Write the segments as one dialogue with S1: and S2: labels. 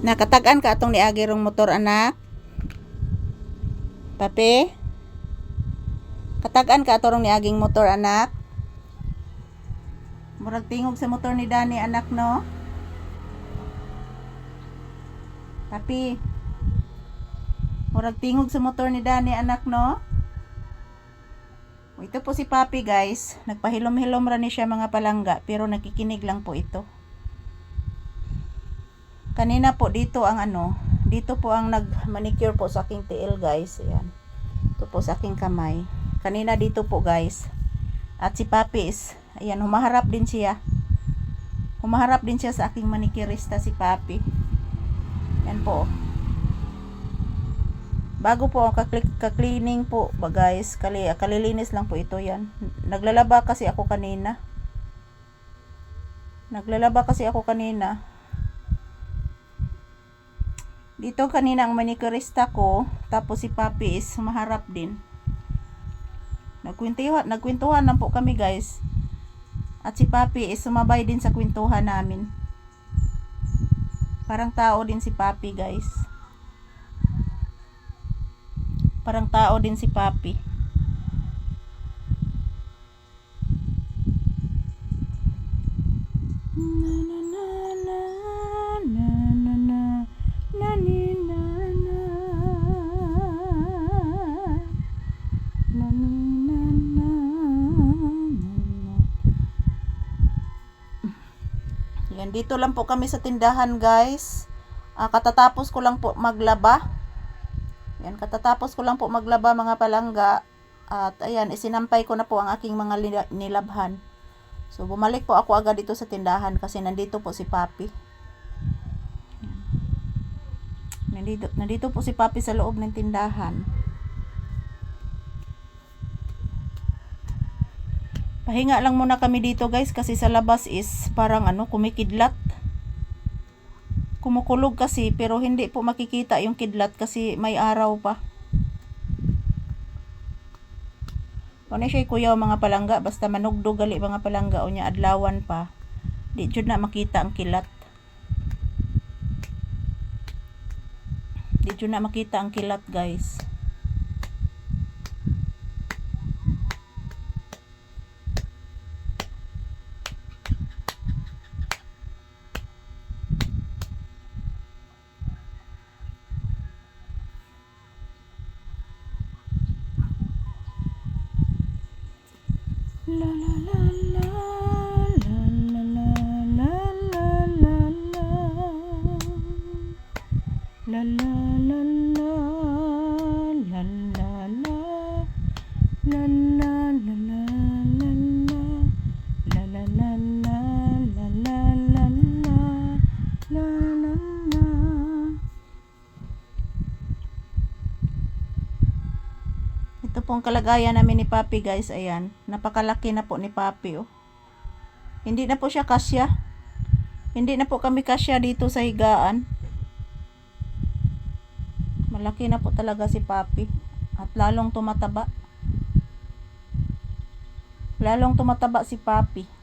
S1: Nakatagan ka atong niagi rong motor, anak. Papi? Katagan ka atong niaging motor, anak. Murag tingog sa motor ni Dani, anak, no? Papi? Murag tingog sa motor ni Dani, anak, no? Ito po si Papi, guys. Nagpahilom-hilom ra ni siya mga palangga, pero nakikinig lang po ito. Kanina po dito ang dito po ang nag-manicure po sa aking tiil, guys. Ayan. Ito po sa aking kamay. Kanina dito po, guys. At si Papi is, ayan, humaharap din siya. Humaharap din siya sa aking manicurista, si Papi. Yan po. Bago po ako ka-cleaning po, guys. Kalilinis lang po ito, yan. Naglalaba kasi ako kanina. Dito kanina ang manicurista ko, tapos si Papi is humaharap din. Nagkwentuhan lang po kami, guys. At si Papi is sumabay din sa kwentuhan namin. Parang tao din si Papi, guys. Parang tao din si Papi. Yan, dito lang po kami sa tindahan, guys. Katatapos ko lang po maglaba. Yan, katatapos ko lang po maglaba, mga palangga. At ayan, isinampay ko na po ang aking mga nilabhan. So, bumalik po ako agad dito sa tindahan kasi nandito po si Papi. Nandito po si Papi sa loob ng tindahan. Pahinga lang muna kami dito, guys, kasi sa labas is parang kumikidlat. Kumukulog kasi, pero hindi po makikita yung kidlat kasi may araw pa. Kung siya kuyaw, mga palangga, basta manugdog gali mga palangga o niya adlawan pa, di jud na makita ang kilat. Di jud na makita ang kilat, guys. La la la la la la la la la la la la la la la la Ito pong kalagayan namin ni Papi, guys. Ayan, napakalaki na po ni Papi, oh. Hindi na po siya kasya. Hindi na po kami kasya dito sa higaan. Malaki na po talaga si Papi. At lalong tumataba. Lalong tumataba si Papi.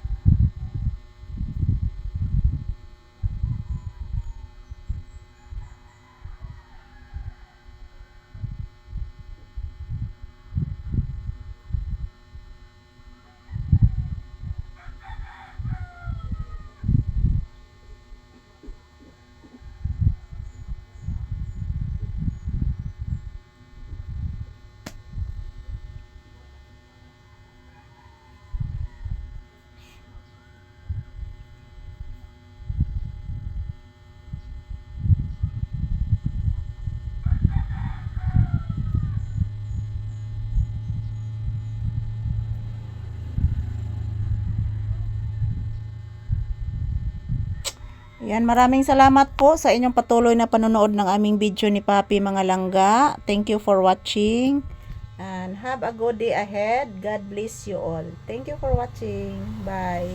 S1: Yan, maraming salamat po sa inyong patuloy na panonood ng aming video ni Papi, mga langga. Thank you for watching. And have a good day ahead. God bless you all. Thank you for watching. Bye.